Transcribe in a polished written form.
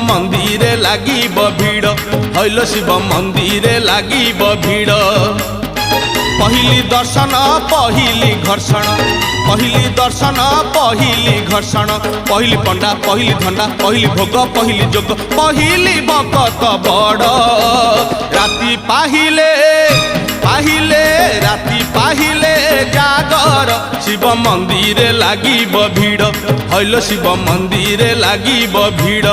मंदिर लागिब भीड़ हईल शिव मंदिर लागिब भीड़ पहिली दर्शन पहिली घर्षण पहिली दर्शन पहिली घर्षण पहिली पंडा पहिली धंडा पहिली भोग पहिली जोग पहिली बकत बड़ राति पाहिले पाहिले राति पाहिले जागर शिव मंदिर लागिब भीड़ हईल शिव मंदिर लागिब भीड़।